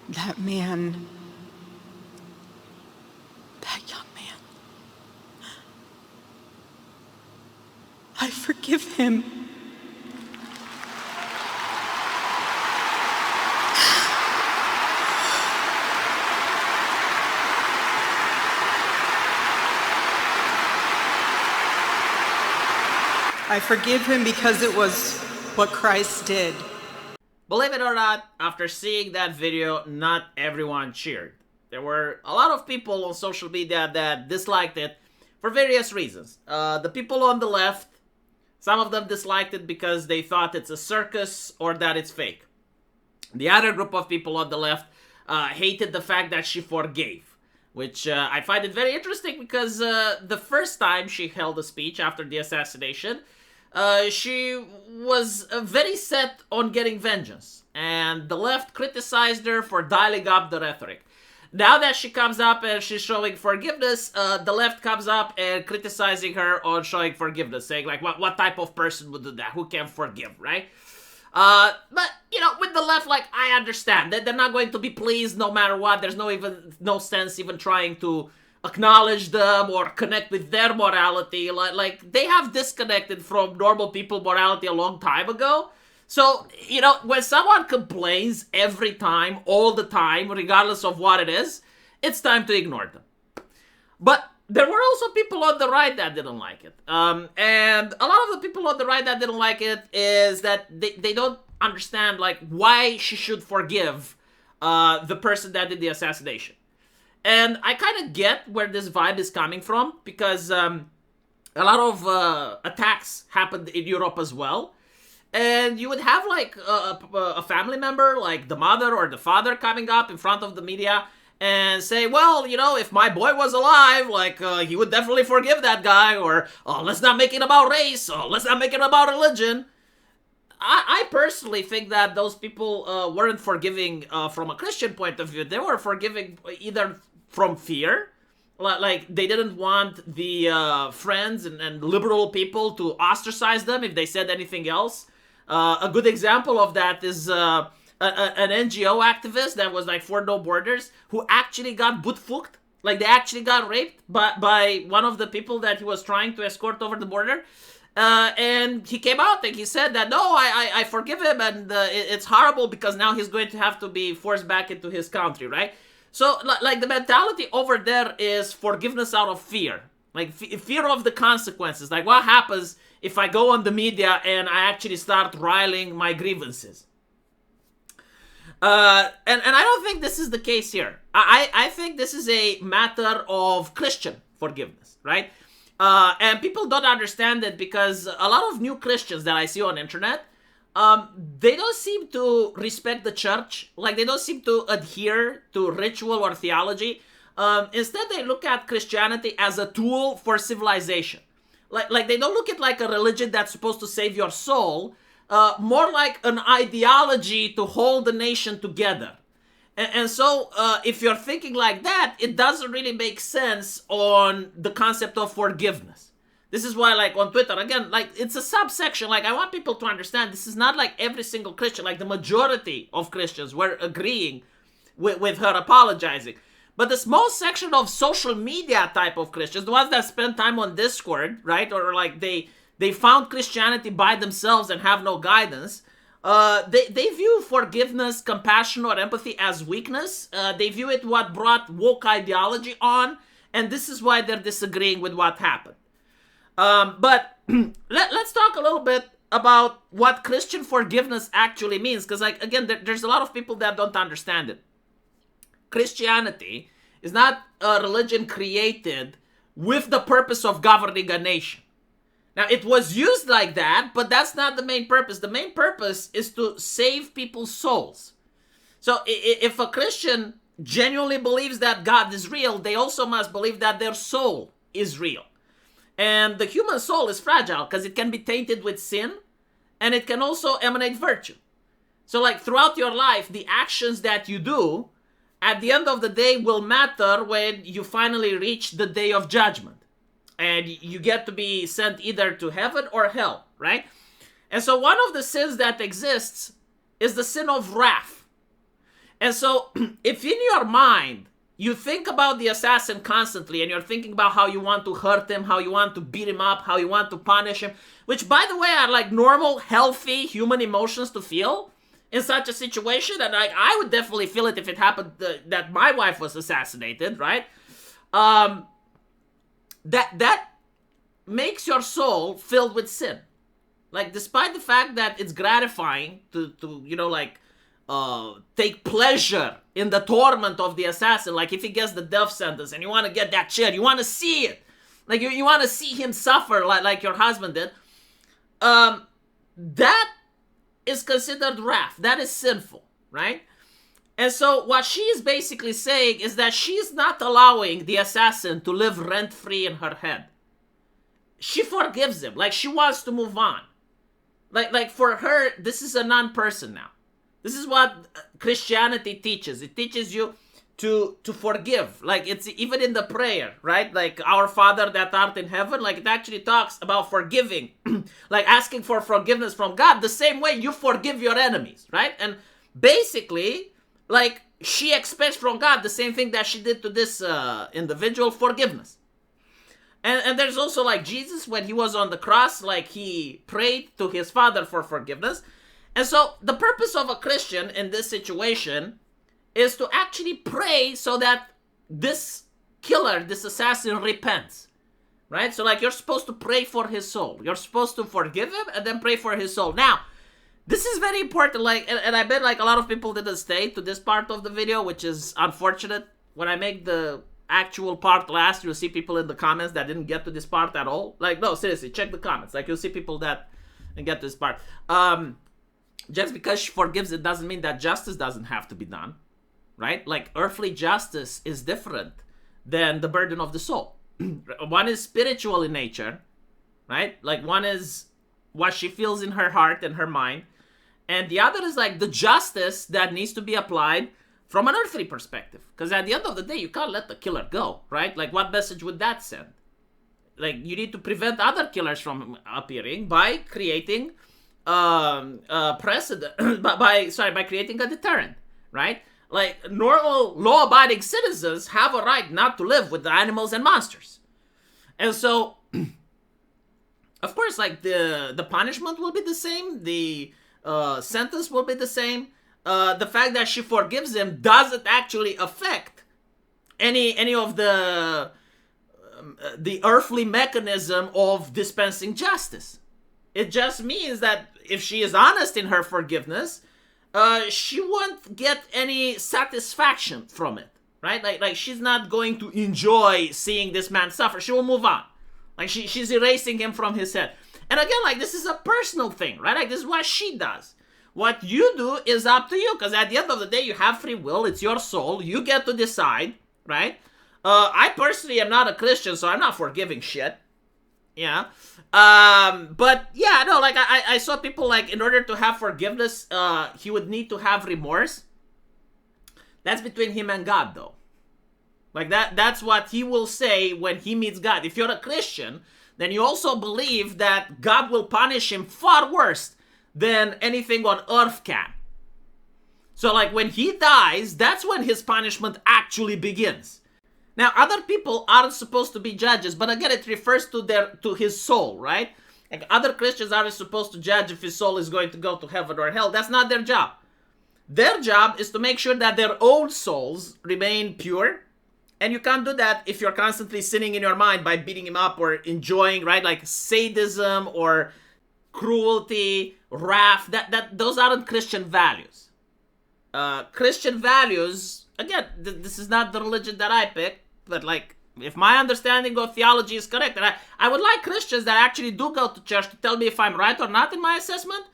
That man, that young man, I forgive him. I forgive him because it was what Christ did. Believe it or not, after seeing that video, not everyone cheered. There were a lot of people on social media that disliked it for various reasons. The people on the left, some of them disliked it because they thought it's a circus or that it's fake. The other group of people on the left hated the fact that she forgave, which I find it very interesting because the first time she held a speech after the assassination, she was very set on getting vengeance, and the left criticized her for dialing up the rhetoric. Now that she comes up and she's showing forgiveness, the left comes up and criticizing her on showing forgiveness, saying like, what type of person would do that? Who can forgive, right? But, you know, with the left, like, I understand that they're not going to be pleased no matter what. There's no sense even trying to acknowledge them or connect with their morality. Like they have disconnected from normal people morality a long time ago. So, you know, when someone complains every time, all the time, regardless of what it is, it's time to ignore them. But there were also people on the right that didn't like it. And a lot of the people on the right that didn't like it is that they don't understand, like, why she should forgive the person that did the assassination. And I kind of get where this vibe is coming from because a lot of attacks happened in Europe as well. And you would have like a family member, like the mother or the father, coming up in front of the media and say, well, you know, if my boy was alive, like he would definitely forgive that guy, or let's not make it about race, or let's not make it about religion. I personally think that those people weren't forgiving from a Christian point of view. They were forgiving either from fear, like they didn't want the friends and liberal people to ostracize them if they said anything else. A good example of that is an NGO activist that was like for No Borders, who actually got bootfucked. Like they actually got raped by one of the people that he was trying to escort over the border. And he came out and he said that, no, I forgive him, and it's horrible because now he's going to have to be forced back into his country, right? So, like, the mentality over there is forgiveness out of fear. Like, fear of the consequences. Like, what happens if I go on the media and I actually start riling my grievances? And I don't think this is the case here. I think this is a matter of Christian forgiveness, right? And people don't understand it because a lot of new Christians that I see on internet, they don't seem to respect the church. Like, they don't seem to adhere to ritual or theology. Instead, they look at Christianity as a tool for civilization. Like they don't look at like a religion that's supposed to save your soul. More like an ideology to hold the nation together. And so, if you're thinking like that, it doesn't really make sense on the concept of forgiveness. This is why, like, on Twitter, again, like, it's a subsection. Like, I want people to understand this is not like every single Christian. Like, the majority of Christians were agreeing with her apologizing. But the small section of social media type of Christians, the ones that spend time on Discord, right? Or, like, they found Christianity by themselves and have no guidance. They view forgiveness, compassion, or empathy as weakness. They view it what brought woke ideology on. And this is why they're disagreeing with what happened. But let's talk a little bit about what Christian forgiveness actually means. Because, like, again, there's a lot of people that don't understand it. Christianity is not a religion created with the purpose of governing a nation. Now, it was used like that, but that's not the main purpose. The main purpose is to save people's souls. So if a Christian genuinely believes that God is real, they also must believe that their soul is real. And the human soul is fragile because it can be tainted with sin, and it can also emanate virtue. So, like, throughout your life, the actions that you do, at the end of the day, will matter when you finally reach the day of judgment. And you get to be sent either to heaven or hell, right? And so one of the sins that exists is the sin of wrath. And so, if in your mind you think about the assassin constantly and you're thinking about how you want to hurt him, how you want to beat him up, how you want to punish him, which, by the way, are like normal, healthy human emotions to feel in such a situation. And like, I would definitely feel it if it happened that my wife was assassinated, right? That makes your soul filled with sin. Like, despite the fact that it's gratifying to take pleasure in the torment of the assassin, like if he gets the death sentence and you want to get that shit, you want to see it, like you want to see him suffer like your husband did, that is considered wrath. That is sinful, right? And so what she is basically saying is that she's not allowing the assassin to live rent-free in her head. She forgives him, like she wants to move on. Like for her, this is a non-person now. This is what Christianity teaches. It teaches you to forgive. Like, it's even in the prayer, right? Like, our Father that art in heaven, like it actually talks about forgiving, like asking for forgiveness from God the same way you forgive your enemies, right? And basically, like, she expects from God the same thing that she did to this individual, forgiveness. And there's also, like, Jesus, when he was on the cross, like, he prayed to his Father for forgiveness. And so the purpose of a Christian in this situation is to actually pray so that this killer, this assassin, repents, right? So like, you're supposed to pray for his soul. You're supposed to forgive him and then pray for his soul. Now, this is very important, like, and I bet like a lot of people didn't stay to this part of the video, which is unfortunate. When I make the actual part last, you'll see people in the comments that didn't get to this part at all. Like, no, seriously, check the comments. Like, you'll see people that didn't get to this part. Just because she forgives it doesn't mean that justice doesn't have to be done, right? Like, earthly justice is different than the burden of the soul. One is spiritual in nature, right? Like, one is what she feels in her heart and her mind. And the other is like the justice that needs to be applied from an earthly perspective. Because at the end of the day, you can't let the killer go, right? Like, what message would that send? Like, you need to prevent other killers from appearing by creating precedent, by creating a deterrent, right? Like, normal law-abiding citizens have a right not to live with the animals and monsters. And so, of course, like, the punishment will be the same, the sentence will be the same. The fact that she forgives him doesn't actually affect any of the earthly mechanism of dispensing justice. It just means that if she is honest in her forgiveness, she won't get any satisfaction from it, right? Like she's not going to enjoy seeing this man suffer. She will move on. Like, she's erasing him from his head. And again, like, this is a personal thing, right? Like, this is what she does. What you do is up to you, because at the end of the day, you have free will. It's your soul. You get to decide, right? I personally am not a Christian, so I'm not forgiving shit. Yeah. But yeah, no, like, I saw people, like, in order to have forgiveness, he would need to have remorse. That's between him and God, though. Like, that's what he will say when he meets God. If you're a Christian, then you also believe that God will punish him far worse than anything on earth can. So, like, when he dies, that's when his punishment actually begins. Now, other people aren't supposed to be judges, but again, it refers to his soul, right? Like, other Christians aren't supposed to judge if his soul is going to go to heaven or hell. That's not their job. Their job is to make sure that their own souls remain pure. And you can't do that if you're constantly sinning in your mind by beating him up or enjoying, right? Like, sadism or cruelty, wrath. Those aren't Christian values. Christian values, again, this is not the religion that I picked, but like, if my understanding of theology is correct, and I would like Christians that actually do go to church to tell me if I'm right or not in my assessment.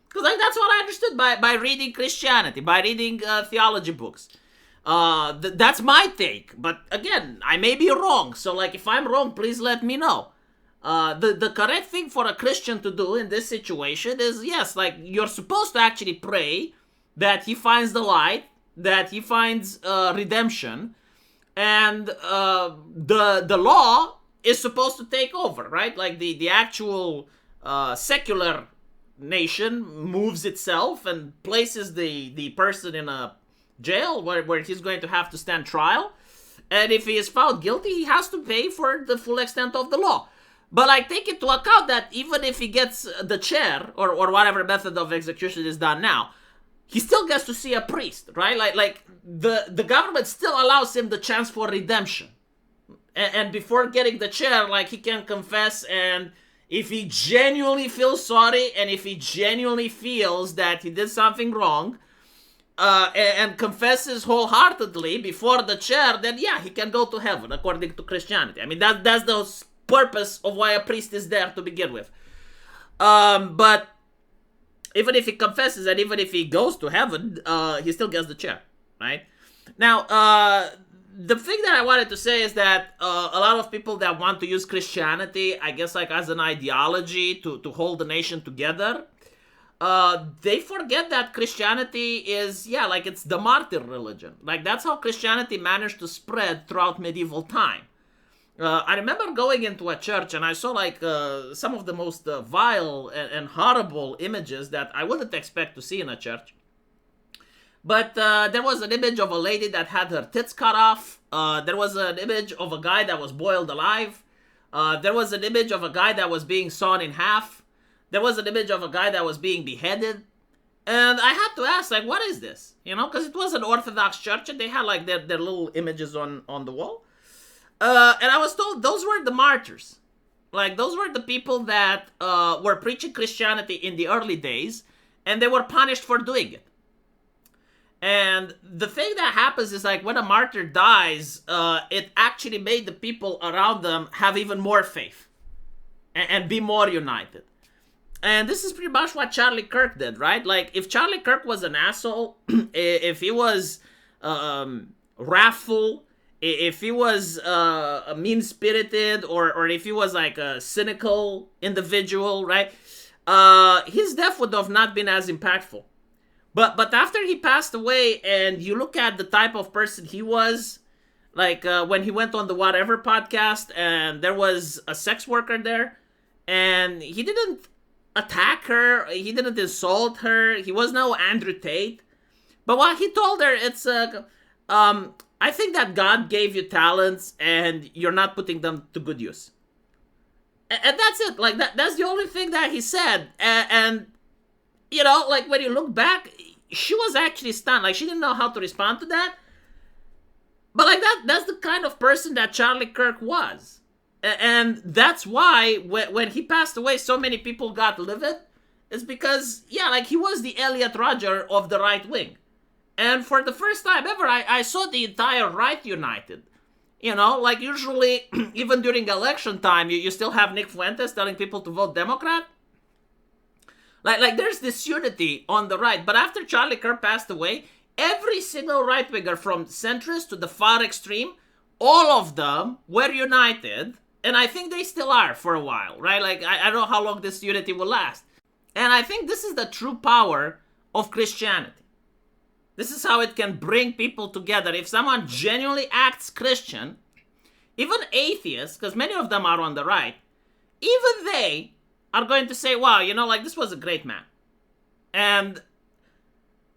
Because like, that's what I understood by reading Christianity, by reading theology books. That's my take. But again, I may be wrong. So like, if I'm wrong, please let me know. The correct thing for a Christian to do in this situation is, yes, like, you're supposed to actually pray that he finds the light, that he finds redemption, and the law is supposed to take over, right? Like, the actual secular nation moves itself and places the person in a jail where he's going to have to stand trial. And if he is found guilty, he has to pay for the full extent of the law. But like, take into account that even if he gets the chair or whatever method of execution is done now, he still gets to see a priest, right? Like the government still allows him the chance for redemption. And before getting the chair, like, he can confess, and if he genuinely feels sorry and if he genuinely feels that he did something wrong, and confesses wholeheartedly before the chair, then yeah, he can go to heaven according to Christianity. I mean, that's the purpose of why a priest is there to begin with. But even if he confesses and even if he goes to heaven, he still gets the chair, right? Now, the thing that I wanted to say is that a lot of people that want to use Christianity, I guess, like, as an ideology to hold the nation together, they forget that Christianity is, like, it's the martyr religion. Like, that's how Christianity managed to spread throughout medieval time. I remember going into a church and I saw, like, some of the most vile and horrible images that I wouldn't expect to see in a church. But there was an image of a lady that had her tits cut off. There was an image of a guy that was boiled alive. There was an image of a guy that was being sawn in half. There was an image of a guy that was being beheaded. And I had to ask, like, what is this? You know, because it was an Orthodox church and they had, like, their little images on the wall. And I was told those were the martyrs. Like, those were the people that were preaching Christianity in the early days, and they were punished for doing it. And the thing that happens is, like, when a martyr dies, it actually made the people around them have even more faith and be more united. And this is pretty much what Charlie Kirk did, right? Like, if Charlie Kirk was an asshole, if he was wrathful, if he was mean-spirited, or if he was, like, a cynical individual, right? His death would have not been as impactful. But after he passed away, and you look at the type of person he was, like, when he went on the Whatever podcast, and there was a sex worker there, and he didn't attack her, he didn't insult her, he was no Andrew Tate. But what he told her, it's, I think that God gave you talents, and you're not putting them to good use. And that's it. Like, that's the only thing that he said. And you know, like, when you look back, she was actually stunned. Like, she didn't know how to respond to that. But, like, that's the kind of person that Charlie Kirk was. And that's why when he passed away, so many people got livid. It's because, like, he was the Elliot Rodger of the right wing. And for the first time ever, I saw the entire right united. You know, like, usually, even during election time, you still have Nick Fuentes telling people to vote Democrat. Like, there's this unity on the right. But after Charlie Kirk passed away, every single right-winger from centrist to the far extreme, all of them were united. And I think they still are for a while, right? Like, I don't know how long this unity will last. And I think this is the true power of Christianity. This is how it can bring people together. If someone genuinely acts Christian, even atheists, because many of them are on the right, even they are going to say, wow, you know, like, this was a great man. And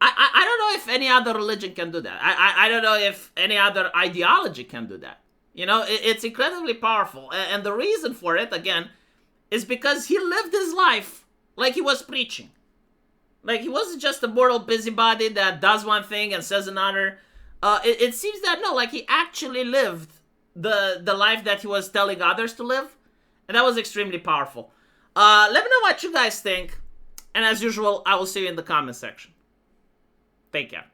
I don't know if any other religion can do that. I don't know if any other ideology can do that. You know, it's incredibly powerful. And the reason for it, again, is because he lived his life like he was preaching. Like, he wasn't just a moral busybody that does one thing and says another. It seems that, no, like, he actually lived the life that he was telling others to live. And that was extremely powerful. Let me know what you guys think. And as usual, I will see you in the comment section. Take care.